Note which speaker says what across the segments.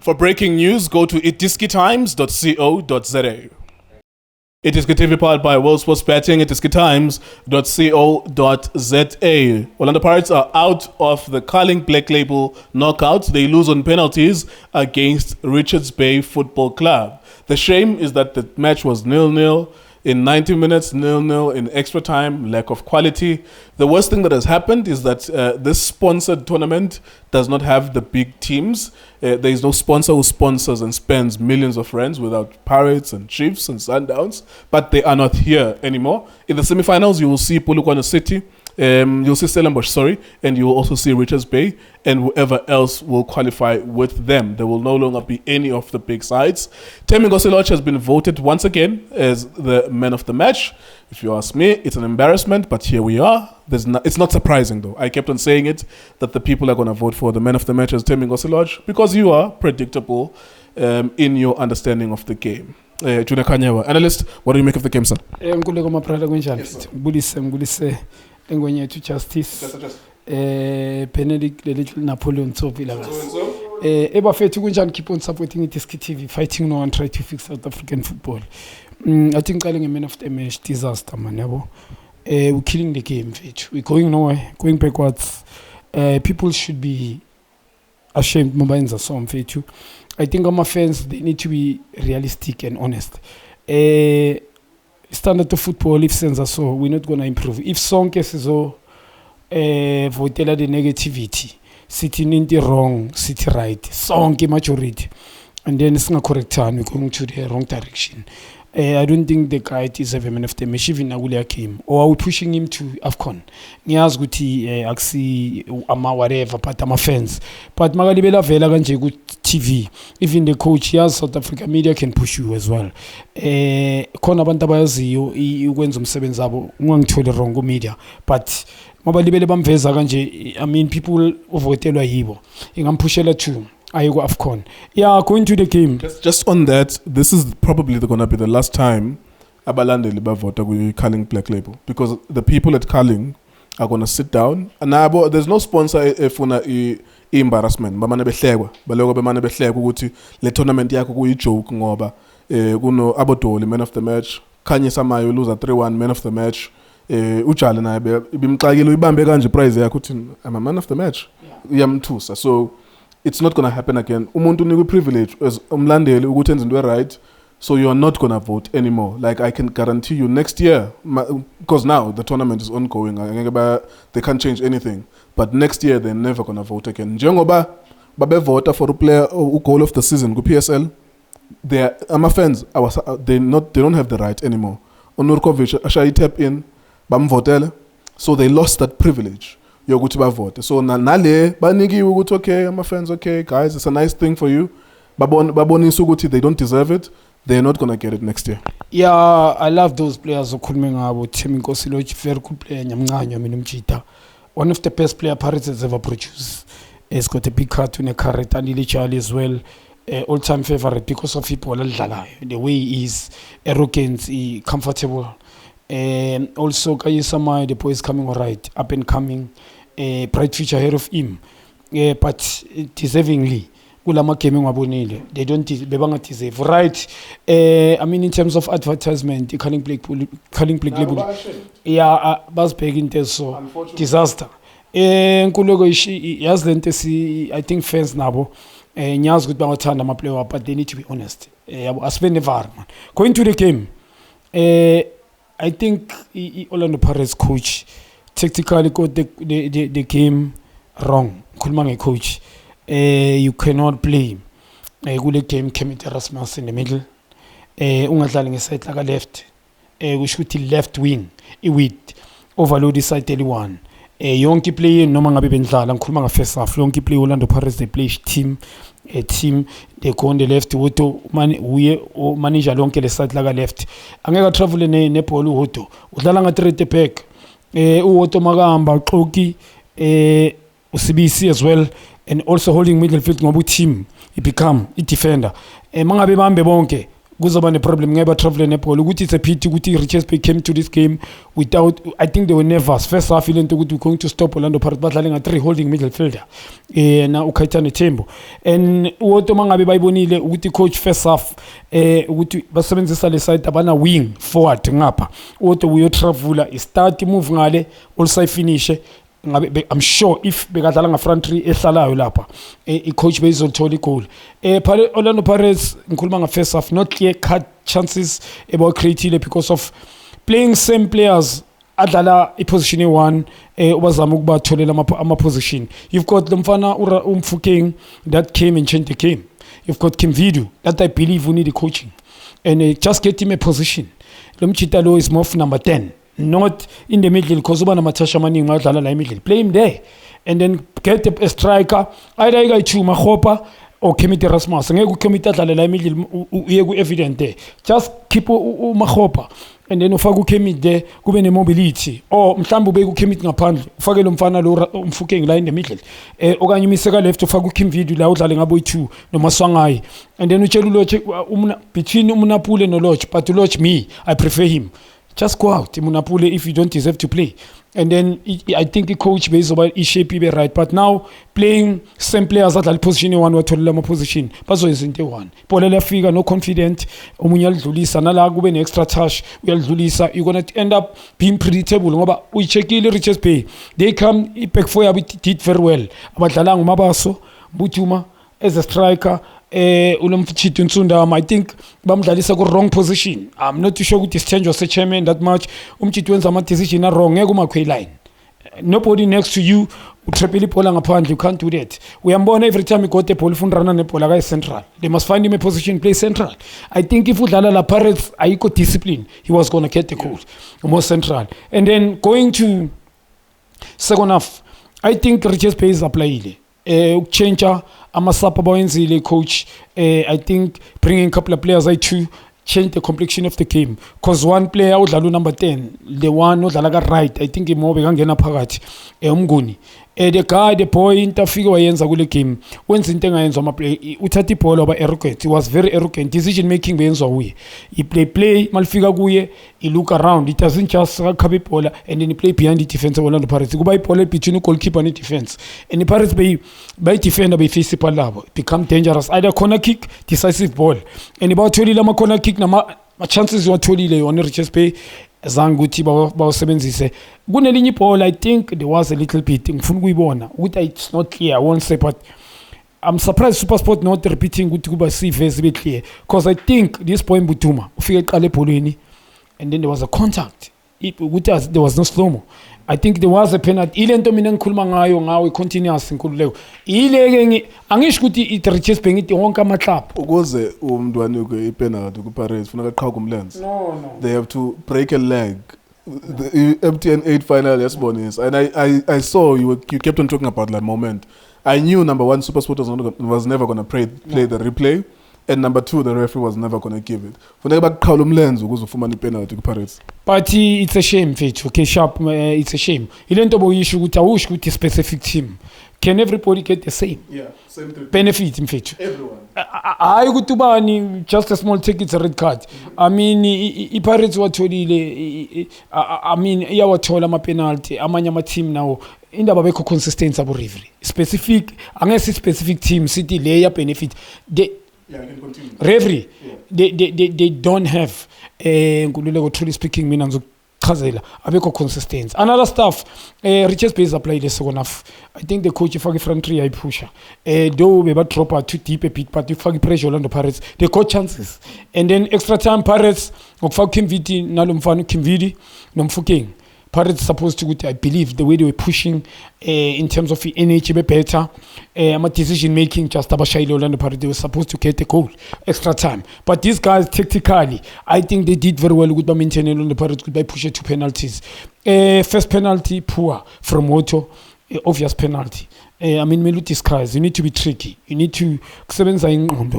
Speaker 1: For breaking news, go to iDiskiTimes.co.za. iDiskiTV powered by World Sports Betting, iDiskiTimes.co.za. Orlando Pirates are out of the Carling Black Label knockout. They lose on penalties against Richards Bay Football Club. The shame is that the match was 0-0. In 90 minutes, 0-0 in extra time, lack of quality. The worst thing that has happened is that this sponsored tournament does not have the big teams. There is no sponsor who sponsors and spends millions of rands without Pirates and Chiefs and Sundowns, but they are not here anymore. In the semifinals, you will see Polokwane City, you'll see Stellenbosch, and you will also see Richards Bay, and whoever else will qualify with them. There will no longer be any of the big sides. Temi Ngosiloch has been voted once again as the man of the match. If you ask me, it's an embarrassment, but here we are. It's not surprising, though. I kept on saying it, that the people are going to vote for the man of the match as Temi Ngosiloch, because you are predictable in your understanding of the game. Junior Khanye, analyst, what do you make of the game, sir?
Speaker 2: Engwenye to justice Benedict the little Napoleon so eba fethu kunjani keep on supporting iDiskiTV, fighting no one try to fix South African football. I think calling a man of the match disaster, man. We're killing the game, fethu. We're going nowhere, going backwards. People should be ashamed. Mobainza some fethu. I think our fans, they need to be realistic and honest. Standard of football, if sense so, we're not going to improve. If some cases so, votela the negativity, sitting in the wrong, city right, song majority, and then it's not correct time, we're going to the wrong direction. I don't think the guy is a man of the match, even Nagulia came, or are we pushing him to AFCON? Nias guti axi ama whatever, but I'm a fans. But Magalibela Vela Ganje good TV. Even the coach, yes, South Africa media can push you as well. Kona bantabazi you went some 7 zabo, one to the wrong media. But Magalibela Bamveza Ganje, I mean people over Telo Hibo. I'm pushing too. I go AFCON. Yeah, going to the game.
Speaker 1: Just on that, this is probably going to be the last time Abalande Libavota will Carling Black Label, because the people at Carling are going to sit down. And there's no sponsor if una embarrassment. Bamane behlekwa, baloko bamane behlekwa ukuthi le tournament yakho kuyijoke ngoba kuno Abotoli man of the match, Khanye Samayo loser 3-1 man of the match. Ujale naye bimxakile uyibambe kanje prize yakho uthi I'm a man of the match. Iyamthusa. So it's not going to happen again. Umuntu unikwe privilege as umlandeli ukuthi enze into right, so you are not going to vote anymore. Like I can guarantee you next year, because now the tournament is ongoing, they can't change anything. But next year they're never going to vote again. Njengoba babe vote for a player who goal of the season go PSL, my fans they don't have the right anymore. Onurkovic ashayi tap in bamvotele, so they lost that privilege. Yokuthi bavote. So nale banikiwe ukuthi okay, my friends, okay guys, it's a nice thing for you. Babonisa ukuthi they don't deserve it. They're not going to get it next year.
Speaker 2: Yeah, I love those players okhuluma ngabo. Temi Ngosiloch, very good player, Nyamnganyo Minumchita. One of the best player Pirates has ever produced. He's got a big heart in a carrot and Lily Charlie as well. All-time favorite because of people the way he is arrogant, he comfortable. Also Kayisama, the boy is coming all right, up and coming. Bright future ahead of him, but deservingly, ulama gaming wabonile. They don't deserve, right? I mean, in terms of advertisement, the Carling Black Label, yeah, bas begging so disaster. Nkuloko yes, I think fans nabo, nyas good bangathanda ama player, but they need to be honest. Aspen never man. Going to the game, I think Orlando Pirates coach tactically got the game wrong. Kulmange coach, you cannot play. Good game came into Rasmus in the middle. Ungadlali ngeside like a left. We shoot the left wing. With overload the side 31. Yonke play noma ngabe bendlala ngikhuluma nga first half. Yonke play Orlando Pirates they play team. A team they go on the left woto manager lonke le side like a left. Angeka travel ne ball woto. Udlala nga 3 back. Uwoto Magamba, Koki, Usibisi as well, and also holding midfield ngobu team, he become a defender. Mangabe bambe bonke, kuzoba ne-problem ngeke ba-travel nebhola ukuthi it's a pity ukuthi i-Richards Bay came to this game without, I think they were nervous first half ile nto ukuthi we're going to stop Orlando Pirates badlale nga-3 holding midfielder na uKhaitane Thembo and uwoto mangabe bayibonile ukuthi coach first half ukuthi basebenzisa le side abana wing forward ngapha uwoto uyotravula i-start move ngale also finish I'm sure if bekadlala nga front three ehlalayo lapha i-coach bezothola i-goal Orlando Pirates ngikhuluma nga first half not clear cut chances about creative because of playing same players adlala i-position e-1 ubazama ukubatholela ama-position. You've got lomfana Umfukeng that came and changed the game. You've got Kim Vidu that I believe we need a coaching and just get him a position. Lomchita Lo is more of number 10. Not in the middle because uba namathasha amaningi madlala la middle, play him there and then get a striker either igayichu Makgopa or Kemiti Rasmus ngeke uKemiti adlale la middle uye ku-evident there, just keep Makgopa and then ufake uKemiti there kube ne-mobility or mhlawumbe ubeke uKemiti ngaphandle ufake lo mfana lo Umfukeng la in the middle okanye umise ka left ufake uKim Vidu la udlale ngabo i2 noMaswangayi and then utshela uLodge between uMnapule noLodge but uLodge me I prefer him. Just go out, Munapule, if you don't deserve to play. And then I think the coach based on his shape be right. But now playing same players at the position one or to position. But so isn't the one. Polela figure no confident. Umunyal Dulisa, Nala Guben extra touch. Well Dulisa, you're gonna end up being predictable. But we check the Richards Bay. They come Ipek Foya did very well. But Lalang Mabaso, Butuma as a striker. I think bamdlalisa ku wrong position. I'm not too sure with this change was the chairman that much. Wenza ama decision na wrong ngeke umakwe line. Nobody next to you utrepeli bola ngaphandle, you can't do that. Uyambona every time you got the ball ufuna rana nebola ka central. They must find him a position play central. I think if udlala la Pirates ayiko discipline, he was going to get the goal. More central. And then going to second half, I think Richards Bay is applyile. Changer amasapa bawenzile coach I think bringing a couple of players to change the complexion of the game because one player udlala number 10 the one udlala right I think more bekangena phakathi umnguni the guy the boy interfere wayenza kule game wenza into engayenza ama play uthatha ibhola waba arrogant, he was very arrogant, decision making beyenzwa kuye, he play malifika kuye he look around, he doesn't just khaba ibhola and then he play behind the defense of Orlando Pirates kuba ibhola between the goalkeeper and the defense and the Pirates by defender by face labo become dangerous either corner kick decisive ball and about tholile ama corner kick nama chances watholile on Richards Bay zanguthi bawusebenzise kunelinye ibhola I think there was a little bit ngifuna ukuyibona ukuthi it's not clear I won't say but I'm surprised SuperSport not repeating ukuthi kuba CV be clear because I think this point Butuma ufike eqala ebholweni and then there was a contact there was no slow-mo. I think there was a penalty ile nto mina ngikhuluma ngayo continuous nkululeko ile angisho ukuthi i-Richards Bay ngithi wonke ama-club
Speaker 1: ukuze umuntu wanikwe ipenalty ku-Pirates funeka qhawe kumlenze.
Speaker 2: No.
Speaker 1: They have to break a leg. The MTN 8 final yasibonisa and I saw you kept on talking about that moment. I knew number one SuperSport was never going to play the replay and number two the referee was never going to give it. Funeka baqhawula umlenze ukuze ufumane ipenalty ku-Pirates.
Speaker 2: But it's a shame mfethu, okay sharp, it's a shame. Ile nto boyisho ukuthi awusho ukuthi specific team. Can everybody get the same?
Speaker 1: Yeah, same thing.
Speaker 2: Benefit mfethu.
Speaker 1: Everyone.
Speaker 2: Hayi ukuthi ubani just a small ticket a red card. I mean i-Pirates watholile I mean iyawathola ama penalty amanye ama team nawo indaba bekho consistency abo referee. Specific angesi specific team city layer benefit.
Speaker 1: Yeah, can continue.
Speaker 2: Referee, yeah. They don't have ngululeko truly speaking mina ngizochazela abekho consistency. Another stuff Richards Bay applied the second half. I think the coach ifake front three ayipusha. Though we drop out too deep a bit but ifake pressure on the Pirates. They got chances. And then extra time Pirates ngokufaka Kim Vidi nalomfana Kim Vidi nomfukeng. Pirates supposed to, I believe, the way they were pushing in terms of the energy be better, decision making just abashayile Orlando Pirates, they were supposed to get a goal, extra time. But these guys, tactically, I think they did very well with the maintaining on the Pirates by pushing 2 penalties. First penalty, poor from Otto, obvious penalty. I mean, Melu disguise, you need to be tricky. You need to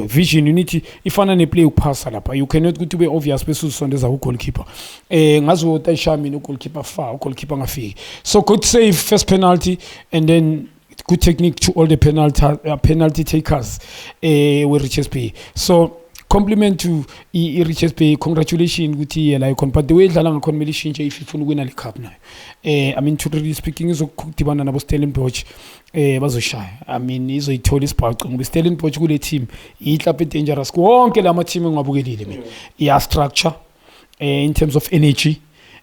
Speaker 2: vision. You need to, if I play pass, you cannot go to be obvious, especially as a goalkeeper. Goalkeeper far, goalkeeper ngafi. So good save, first penalty, and then good technique to all the penalty takers with Richards Bay. So compliment to Richards Bay, congratulations ukuthi yela icon, but the way idlala ngakhona kumele ishintshe if ifuna ukwina le cup nayo. I mean, truly speaking, izokudibana nabo Stellenbosch bazoshaya. I mean, izoyithola isibhaco ngoba Stellenbosch kule team iclub dangerous wonke lama team engabukelile mina. Iya structure in terms of energy,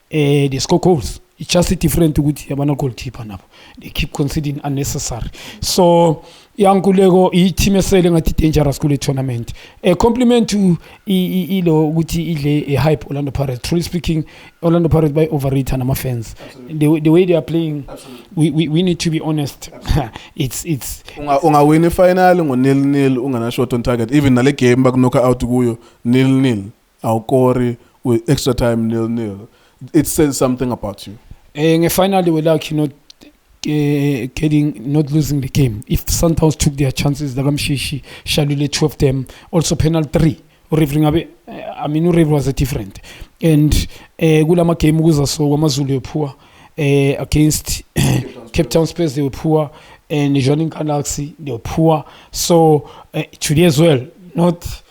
Speaker 2: they score goals. It's just different ukuthi yabana goalkeeper nabo. They keep conceding unnecessary. So yankuleko i-team esele ngathi dangerous kule tournament. Compliment to ilo ukuthi idle a hype Orlando Pirates. Truly speaking, Orlando Pirates by overrate nama fans. The way they are playing, we need to be honest. it's
Speaker 1: ungawina final ngo-0-0 ungana shot on target. Even nale game bakunoka out kuyo 0-0. Awukori with extra time 0-0. It says something about you.
Speaker 2: Finally, we're lucky not not losing the game. If Sundowns took their chances, the Gamshishi, Shalule, 2 of them, also penal 3. I mean, Uribe was different. And Gulama game was so Wamazulu poor against Cape Town Space, they were poor, and Joining Galaxy, they were poor. So today as well, not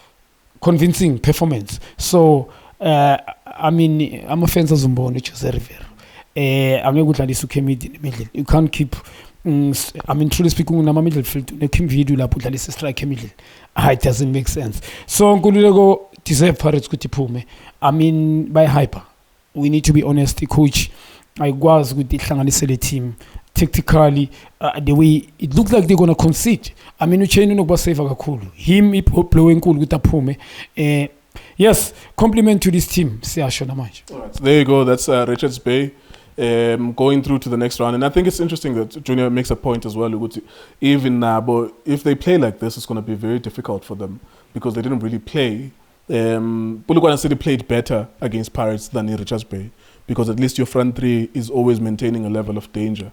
Speaker 2: convincing performance. So I mean, I'm a fan of Zumbon, which is a river. I'm a good lady who came in the middle. You can't keep. I mean, truly speaking, I'm a middle field. The Kim video la put a strike middle. It doesn't make sense. So Ngululego deserve Pirates kutipume. I mean, by hyper, we need to be honest. The coach, I was with the Hlanganisele team. Tactically, the way it looks like they're gonna concede. I mean, Uchenno no baseva cool. Him blowing cool with a pume. Yes, compliment to this team. Right,
Speaker 1: there you go. That's Richards Bay going through to the next round. And I think it's interesting that Junior makes a point as well. Even but if they play like this, it's going to be very difficult for them because they didn't really play. Polokwane City played better against Pirates than Richards Bay because at least your front three is always maintaining a level of danger.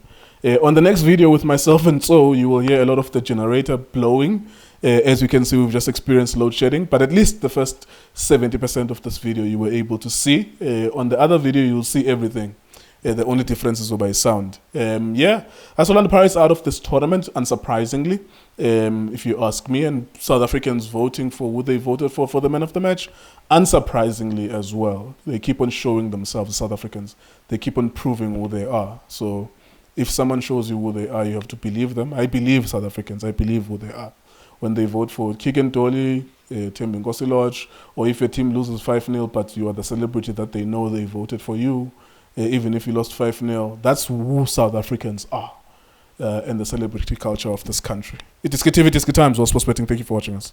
Speaker 1: On the next video with myself and So, you will hear a lot of the generator blowing. As you can see, we've just experienced load shedding, but at least the first 70% of this video you were able to see. On the other video, you'll see everything. The only difference is by sound. Yeah, as Orlando Pirates out of this tournament, unsurprisingly, if you ask me, and South Africans voting for who they voted for the man of the match, unsurprisingly as well. They keep on showing themselves, South Africans. They keep on proving who they are. So if someone shows you who they are, you have to believe them. I believe South Africans. I believe who they are. When they vote for Kigen Dolly, Tim Ngosi Lodge, or if your team loses 5-0, but you are the celebrity that they know they voted for you, even if you lost 5-0, that's who South Africans are and the celebrity culture of this country. iDiskiTV, Diski Times, Sports Betting. Thank you for watching us.